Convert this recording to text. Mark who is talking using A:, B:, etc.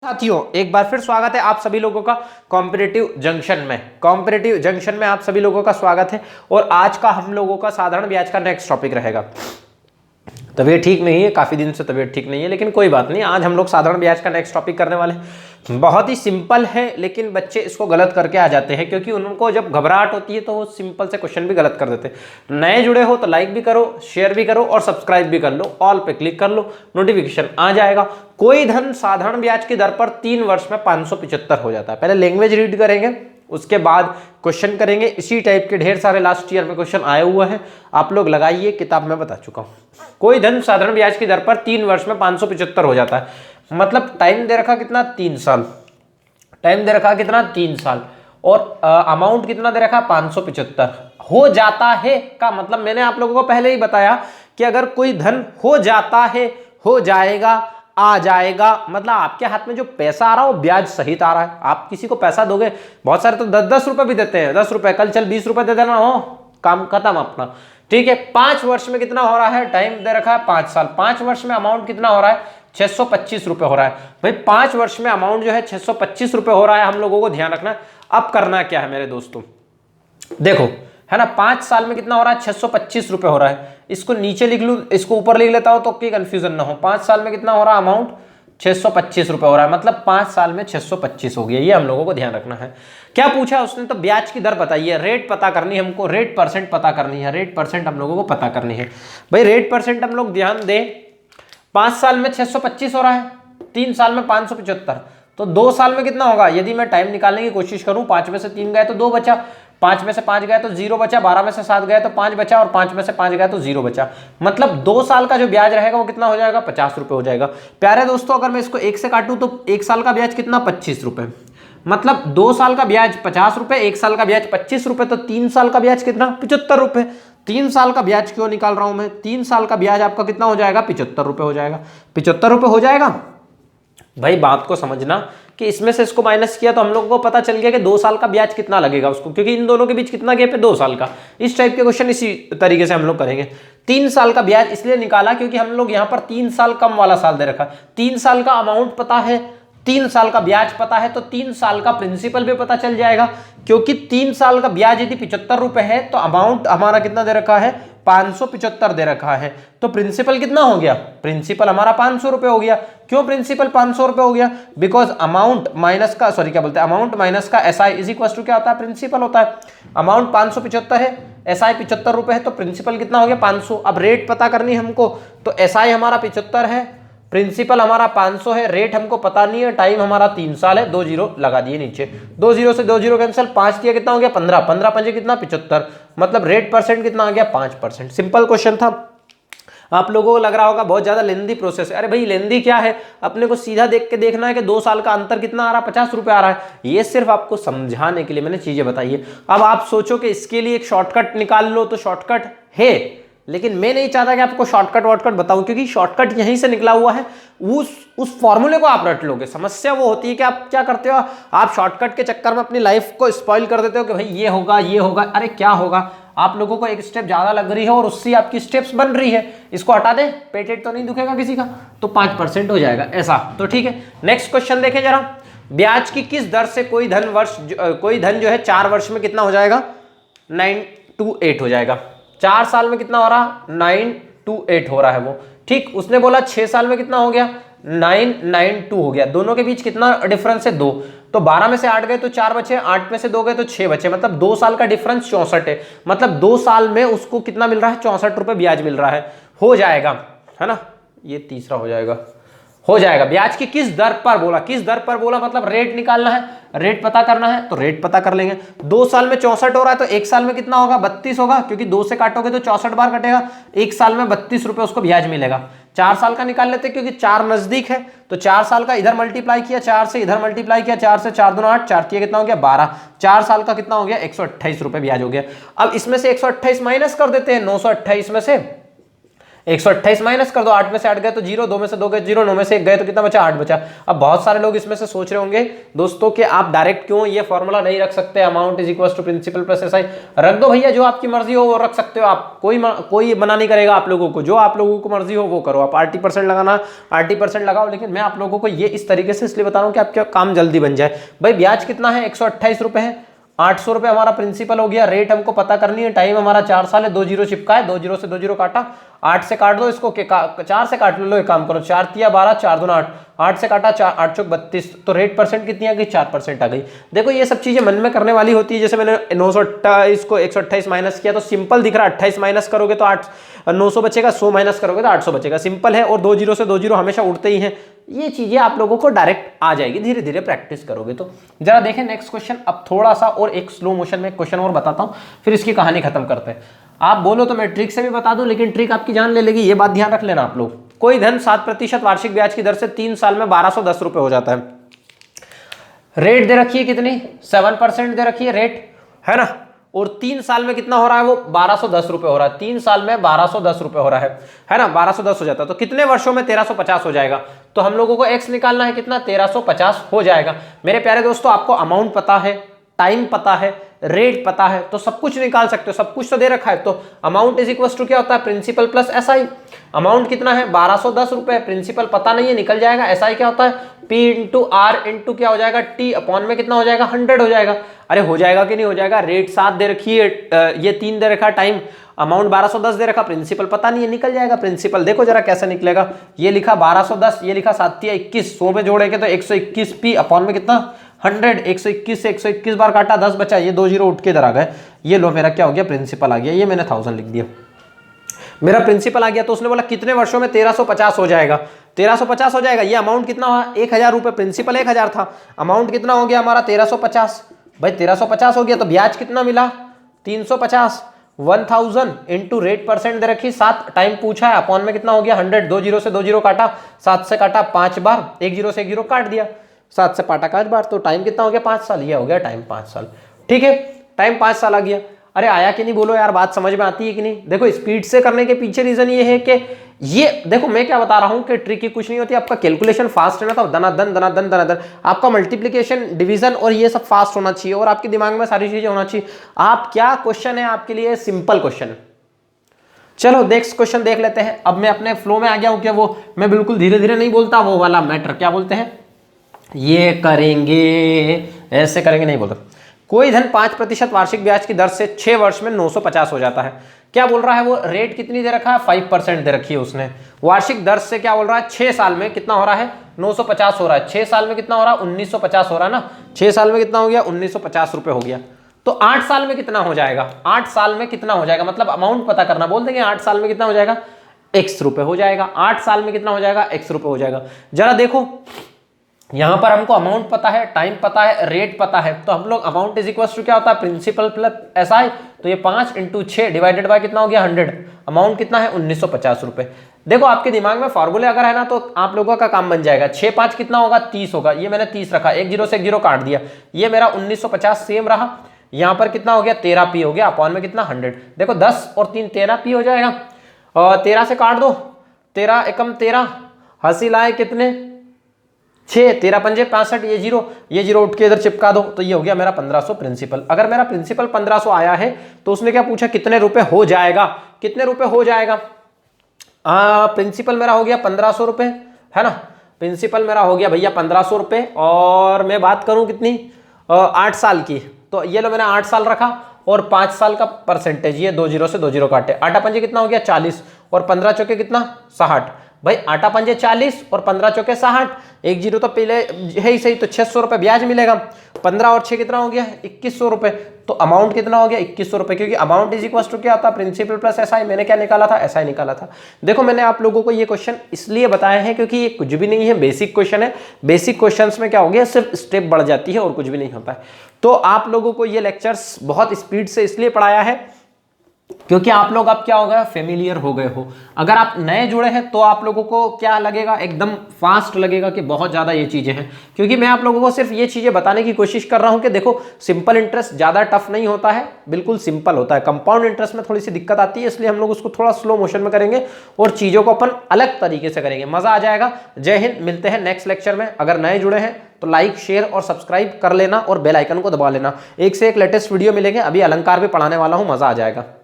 A: साथियों, एक बार फिर स्वागत है आप सभी लोगों का कॉम्पिटिटिव जंक्शन में आप सभी लोगों का स्वागत है। और आज का हम लोगों का साधारण ब्याज का नेक्स्ट टॉपिक रहेगा। तबीयत ठीक नहीं है, काफी दिन से तबीयत ठीक नहीं है, लेकिन कोई बात नहीं, आज हम लोग साधारण ब्याज का नेक्स्ट टॉपिक करने वाले हैं। बहुत ही सिंपल है, लेकिन बच्चे इसको गलत करके आ जाते हैं, क्योंकि उनको जब घबराहट होती है तो वो सिंपल से क्वेश्चन भी गलत कर देते हैं। नए जुड़े हो तो लाइक भी करो, शेयर भी करो और सब्सक्राइब भी कर लो, ऑल पे क्लिक कर लो, नोटिफिकेशन आ जाएगा। कोई धन साधारण ब्याज की दर पर 3 वर्ष में 575 हो जाता है। पहले लैंग्वेज रीड करेंगे, उसके बाद क्वेश्चन करेंगे। इसी टाइप के ढेर सारे लास्ट ईयर में क्वेश्चन आए हुए हैं, आप लोग लगाइए, किताब में बता चुका हूं। कोई धन साधारण ब्याज की दर पर 3 वर्ष में 575 हो जाता है। मतलब टाइम दे रखा कितना, 3 साल। टाइम दे रखा कितना, 3 साल। और अमाउंट कितना दे रखा, 575 हो जाता है। का मतलब मैंने आप लोगों को पहले ही बताया कि अगर कोई धन हो जाता है, हो जाएगा, आ जाएगा, मतलब आपके हाथ में जो पैसा आ रहा है वो ब्याज सहित आ रहा है। आप किसी को पैसा दोगे, बहुत सारे तो 10-10 रुपए भी देते हैं, 10 रुपए, कल चल 20 रुपए दे देना, हो काम खत्म अपना। ठीक है, 5 वर्ष में कितना हो रहा है, टाइम दे रखा है 5 साल। 5 वर्ष में अमाउंट कितना हो रहा है, 625 रुपए हो रहा है। भाई 5 वर्ष में अमाउंट जो है 625 रुपए हो रहा है, हम लोगों को ध्यान रखना। अब करना क्या है मेरे दोस्तों, देखो, है ना, 5 साल में कितना हो रहा है, 625 रुपए हो रहा है। इसको नीचे लिख लूं, इसको ऊपर लिख लेता हूं तो कोई कंफ्यूजन ना हो। 5 साल में कितना हो रहा है, अमाउंट 625 रुपए हो रहा है, मतलब 5 साल में 625 हो गया। ये हम लोगों को ध्यान रखना है। क्या पूछा उसने, तो ब्याज की दर बताइए, रेट पता करनी है हमको, रेट परसेंट पता करनी है, रेट परसेंट हम लोगों को पता करनी है। भाई रेट परसेंट हम लोग ध्यान दें, 5 साल में 625 हो रहा है, 3 साल में 575, तो 2 साल में कितना होगा। यदि मैं टाइम निकालने की कोशिश करूं, 5 में से 3 गए तो 2 बचा, 5 में से 5 गए तो 0 बचा, 12 में से 7 गए तो 5 बचा, और 5 में से 5 गए तो 0 बचा। मतलब 2 साल का जो ब्याज रहेगा वो कितना हो जाएगा, 50 रुपए हो जाएगा। प्यारे दोस्तों, अगर मैं इसको 1 से काटूं तो 1 साल का ब्याज कितना, 25 रुपए। मतलब 2 साल का ब्याज 50 रुपए, 1 साल का ब्याज 25 रुपए, तो 3 साल का ब्याज कितना, 75 रुपए। 3 साल का ब्याज क्यों निकाल रहा हूं मैं, 3 साल का ब्याज आपका कितना हो जाएगा, 75 रुपए हो जाएगा। 75 रुपए हो जाएगा। भाई बात को समझना कि इसमें से इसको माइनस किया तो हम लोगों को पता चल गया कि 2 साल का ब्याज कितना लगेगा उसको, क्योंकि इन दोनों के बीच कितना गैप है, 2 साल का। इस टाइप के क्वेश्चन इसी तरीके से हम लोग करेंगे। 3 साल का ब्याज इसलिए निकाला क्योंकि हम लोग यहाँ पर 3 साल कम वाला साल दे रखा। 3 साल का अमाउंट पता है, 3 साल का ब्याज पता है, तो 3 साल का प्रिंसिपल भी पता चल जाएगा। क्योंकि 3 साल का ब्याज यदि 75 रुपए है तो अमाउंट हमारा कितना दे रखा है, 575 दे रखा है, तो प्रिंसिपल कितना हो गया, प्रिंसिपल हमारा 500 रुपए हो गया। क्यों प्रिंसिपल 500 रुपए हो गया, बिकॉज अमाउंट माइनस का, सॉरी क्या बोलते हैं, अमाउंट माइनस का एसआई इज इक्वल टू क्या होता है, प्रिंसिपल होता है। अमाउंट 575 है, एसआई 75 रुपए है, तो प्रिंसिपल कितना हो गया, 500। अब रेट पता करनी है हमको, तो एसआई हमारा 75 है, प्रिंसिपल हमारा 500 है, रेट हमको पता नहीं है, टाइम हमारा 3 साल है, 2 जीरो लगा दिए नीचे, 2 जीरो से 2 जीरो कैंसिल, 5 दिया कितना हो गया, 15, 15 पंजे कितना, 75। मतलब रेट परसेंट कितना आ गया, 5%। सिंपल क्वेश्चन था। आप लोगों को लग रहा होगा बहुत ज्यादा लेंदी प्रोसेस है। अरे भाई लेंदी क्या है, अपने को सीधा देख के देखना है कि 2 साल का अंतर कितना आ रहा है, 50 रुपए आ रहा है। ये सिर्फ आपको समझाने के लिए मैंने चीजें बताई है। अब आप सोचो कि इसके लिए एक शॉर्टकट निकाल लो, तो शॉर्टकट है, लेकिन मैं नहीं चाहता कि आपको शॉर्टकट वॉर्टकट बताऊं, क्योंकि शॉर्टकट यहीं से निकला हुआ है। उस फॉर्मूले को आप रट लोगे। समस्या वो होती है कि आप क्या करते हो, आप शॉर्टकट के चक्कर में अपनी लाइफ को स्पॉइल कर देते हो कि भाई ये होगा, ये होगा। अरे क्या होगा, आप लोगों को एक स्टेप ज्यादा लग रही है और उससे आपकी स्टेप्स बन रही है, इसको हटा दे, पेटेंट तो नहीं दुखेगा किसी का, तो 5% हो जाएगा ऐसा। तो ठीक है, नेक्स्ट क्वेश्चन देखें जरा। ब्याज की किस दर से कोई धन जो है 4 वर्ष में कितना हो जाएगा, 928 हो जाएगा। 4 साल में कितना हो रहा, 928 हो रहा है वो। ठीक, उसने बोला 6 साल में कितना हो गया, 992 हो गया। दोनों के बीच कितना डिफरेंस है, 2। तो 12 में से 8 गए तो 4 बचे, 8 में से 2 गए तो 6 बचे, मतलब 2 साल का डिफरेंस 64 है। मतलब 2 साल में उसको कितना मिल रहा है, 64 रुपए ब्याज मिल रहा है। हो जाएगा, है ना, ये तीसरा हो जाएगा, हो जाएगा। ब्याज की किस दर पर बोला, किस दर पर बोला, मतलब रेट निकालना है, रेट पता करना है, तो रेट पता कर लेंगे। 2 साल में 64 हो रहा है तो 1 साल में कितना होगा, 32 होगा, क्योंकि 2 से काटोगे तो 64 बार कटेगा, 1 साल में 32 रुपए उसको ब्याज मिलेगा। 4 साल का निकाल लेते क्योंकि 4 नजदीक है, तो 4 साल का इधर मल्टीप्लाई किया, 4 से इधर मल्टीप्लाई किया, 4 से 4 दूना 8, 4 किया कितना हो गया, 12। 4 साल का कितना हो गया, 128 रुपए ब्याज हो गया। अब इसमें से 128 माइनस कर देते हैं, 928 में से 128 माइनस कर दो, 8 में से 8 गए तो 0, 2 में से 2 गए 0, 9 में से 1 गए तो कितना बचा, 8 बचा। अब बहुत सारे लोग इसमें से सोच रहे होंगे दोस्तों कि आप डायरेक्ट क्यों ये फॉर्मूला नहीं रख सकते, amount is equal to principal plus SI. रख दो भैया, जो आपकी मर्जी हो वो रख सकते हो आप, कोई मना नहीं करेगा आप लोगों को, जो आप लोगों को मर्जी हो वो करो। आप RT% लगाना RT% लगाओ, लेकिन मैं आप लोगों को ये इस तरीके से इसलिए बता रहा हूँ कि आपका काम जल्दी बन जाए। भाई ब्याज कितना है, 128 रुपए है, 800 रुपए हमारा प्रिंसिपल हो गया, रेट हमको पता करनी है, टाइम हमारा 4 साल है, 2 जीरो चिपका है, 2 जीरो से 2 जीरो काटा, 8 से काट दो इसको, 4 से काट लो, एक काम करो, 4 तिया 12, 4 दूना 8, 8 से काटा 4, 8 चौक 32, तो रेट परसेंट कितनी आ गई, 4% आ गई। देखो ये सब चीजें मन में करने वाली होती है। जैसे मैंने 928 को 128 माइनस किया तो सिंपल दिख रहा है, 28 माइनस करोगे तो 900 बचेगा, 100 माइनस करोगे तो 800 बचेगा, सिंपल है। और 2 जीरो से 2 जीरो हमेशा उड़ते ही हैं। ये चीजें आप लोगों को डायरेक्ट आ जाएगी, धीरे धीरे प्रैक्टिस करोगे तो। जरा देखें नेक्स्ट क्वेश्चन। अब थोड़ा सा और एक स्लो मोशन में क्वेश्चन और बताता हूं, फिर इसकी कहानी खत्म करते हैं। आप बोलो तो मैं ट्रिक से भी बता दूं, लेकिन ट्रिक आपकी जान ले लेगी, ये बात ध्यान रख लेना आप लोग। कोई धन 7% वार्षिक ब्याज की दर से 3 साल में 1210 रुपए हो जाता है। रेट दे रखी है कितनी, 7% दे रखी है रेट, है ना, और 3 साल में कितना हो रहा है, वो 1210 रुपए हो रहा है। 3 साल में 1210 रुपए हो रहा है ना, 1210 हो जाता है। तो कितने वर्षों में 1350 हो जाएगा। तो हम लोगों को एक्स निकालना है, कितना, 1350 हो जाएगा। मेरे प्यारे दोस्तों, आपको अमाउंट पता है, टाइम पता है, रेट पता है, तो सब कुछ निकाल सकते हो, सब कुछ तो दे रखा है। तो अमाउंट इज इक्वल टू क्या होता है, प्रिंसिपल प्लस एसआई। अमाउंट कितना है, 1210 रुपए, प्रिंसिपल पता नहीं है, निकल जाएगा। एसआई क्या होता है, पी इंटू आर इंटू क्या हो जाएगा, टी अपॉन में कितना हो जाएगा, 100 हो जाएगा। अरे हो जाएगा कि नहीं हो जाएगा, रेट 7 दे रखी है, ये 3 दे रखा, टाइम, अमाउंट 1210 दे रखा, प्रिंसिपल पता नहीं है, निकल जाएगा प्रिंसिपल। देखो जरा कैसे निकलेगा, ये लिखा 1210, ये लिखा 7 या 21, 100 में जोड़ेंगे तो 121 पी अपॉन में कितना, 100, 121 से 121 बार काटा, 10 बचा, ये 2 जीरो उठ के इधर आ गए। ये लो मेरा क्या हो गया, प्रिंसिपल आ गया। ये मैंने 1000 लिख दिया, मेरा प्रिंसिपल आ गया। तो उसने बोला कितने वर्षों में 1350 हो जाएगा, 1350 हो जाएगा। ये अमाउंट कितना हुआ, 1000 रुपए, प्रिंसिपल 1000 था, अमाउंट कितना हो गया हमारा 1350। भाई 1350 हो गया तो ब्याज कितना मिला, 350, 1000 इंटू रेट परसेंट दे रखी 7, टाइम पूछा है, अपॉन में कितना हो गया 100, 2 जीरो से 2 जीरो काटा, 7 से काटा 5 बार, 1 जीरो से 1 जीरो काट दिया, 7 से काटा 5 बार, तो टाइम कितना हो गया, 5 साल। ये हो गया टाइम 5 साल। ठीक है, टाइम 5 साल आ गया। अरे आया कि नहीं, बोलो यार, बात समझ में आती है कि नहीं। देखो स्पीड से करने के पीछे रीजन ये है कि ये देखो मैं क्या बता रहा हूं कि ट्रिक की कुछ नहीं होती, आपका कैलकुलेशन फास्ट है ना, तो दनादन दनादन दनादन आपका मल्टीप्लिकेशन डिवीजन और ये सब फास्ट होना चाहिए, और आपके दिमाग में सारी चीजें होना चाहिए। आप क्या क्वेश्चन है आपके लिए, सिंपल क्वेश्चन। चलो नेक्स्ट क्वेश्चन देख लेते हैं। अब मैं अपने फ्लो में आ गया हूं, क्या वो मैं बिल्कुल धीरे धीरे नहीं बोलता, वो वाला मैटर क्या बोलते हैं, ये करेंगे ऐसे करेंगे नहीं बोलता। कोई धन 5% वार्षिक ब्याज की दर से 6 वर्ष में 950 हो जाता है। क्या बोल रहा है वो, रेट कितनी दे रखा है, 5% दे रखी है उसने। वार्षिक दर से क्या बोल रहा है, 6 साल में कितना हो रहा है, 950 हो रहा है। 6 साल में कितना हो रहा है, 1950 हो रहा है ना। 6 साल में कितना हो गया, 1950 रुपए हो गया। तो 8 साल में कितना हो जाएगा, 8 साल में कितना हो जाएगा, मतलब अमाउंट पता करना, बोल देंगे 8 साल में कितना हो जाएगा, x रुपए हो जाएगा। 8 साल में कितना हो जाएगा, x रुपए हो जाएगा। जरा देखो यहां पर हमको अमाउंट पता है, टाइम पता है, रेट पता है, तो हम लोग अमाउंट इज इक्वल टू क्या होता है, प्रिंसिपल प्लस एसआई। तो ये 5 इंटू 6 डिवाइडेड बाय कितना हो गया, 100। अमाउंट कितना है, 1950 रुपए। देखो आपके दिमाग में फॉर्मूले अगर है ना तो आप लोगों का काम बन जाएगा। 6 5 कितना होगा, 30 होगा। ये मैंने 30 रखा, 1 जीरो से 1 जीरो काट दिया, ये मेरा 1950 सेम रहा। यहां पर कितना हो गया, 13 पी हो गया, अपॉन में कितना 100। देखो 10 और 3 13 पी हो जाएगा, और 13 से काट दो, 13 एकम 13, हासिल आए कितने 6, 13 पंजे 65, ये जीरो उठ के इधर चिपका दो, तो ये हो गया मेरा 1500 प्रिंसिपल। अगर मेरा प्रिंसिपल 1500 आया है तो उसने क्या पूछा, कितने रुपए हो जाएगा, कितने रुपए हो जाएगा। प्रिंसिपल मेरा हो गया 1500 रुपए, है ना, प्रिंसिपल मेरा हो गया भैया 1500 रुपए। और मैं बात करूं कितनी, 8 साल की, तो ये लो मैंने 8 साल रखा, और 5 साल का परसेंटेज, ये 2 जीरो से 2 जीरो काटे, 8 पंजे कितना हो गया 40, और 15 चौके कितना 60। भाई 8 पंजे 40 और 15 चौके 60, 1 जीरो तो पहले है ही सही, तो 600 रुपए ब्याज मिलेगा। 15 और 6 कितना हो गया, 2100 रुपए। तो अमाउंट कितना हो गया, 2100 रुपए, क्योंकि अमाउंट इज इक्वल टू क्या होता है, प्रिंसिपल प्लस एसआई। मैंने क्या निकाला था, एसआई निकाला था। देखो मैंने आप लोगों को ये क्वेश्चन इसलिए बताए हैं क्योंकि ये कुछ भी नहीं है, बेसिक क्वेश्चन है। बेसिक क्वेश्चंस में क्या हो गया, सिर्फ स्टेप बढ़ जाती है और कुछ भी नहीं होता है। तो आप लोगों को ये लेक्चर्स बहुत स्पीड से इसलिए पढ़ाया है क्योंकि आप लोग अब क्या हो गया, फेमिलियर हो गए हो। अगर आप नए जुड़े हैं तो आप लोगों को क्या लगेगा, एकदम फास्ट लगेगा कि बहुत ज़्यादा ये चीज़ें हैं, क्योंकि मैं आप लोगों को सिर्फ ये चीज़ें बताने की कोशिश कर रहा हूं कि देखो सिंपल इंटरेस्ट ज़्यादा टफ नहीं होता है, बिल्कुल सिंपल होता है। कंपाउंड इंटरेस्ट में थोड़ी सी दिक्कत आती है, इसलिए हम लोग उसको थोड़ा स्लो मोशन में करेंगे और चीज़ों को अपन अलग तरीके से करेंगे, मज़ा आ जाएगा। जय हिंद, मिलते हैं नेक्स्ट लेक्चर में। अगर नए जुड़े हैं तो लाइक शेयर और सब्सक्राइब कर लेना और बेल आइकन को दबा लेना। एक से एक लेटेस्ट वीडियो मिलेंगे। अभी अलंकार भी पढ़ाने वाला हूँ, मज़ा आ जाएगा।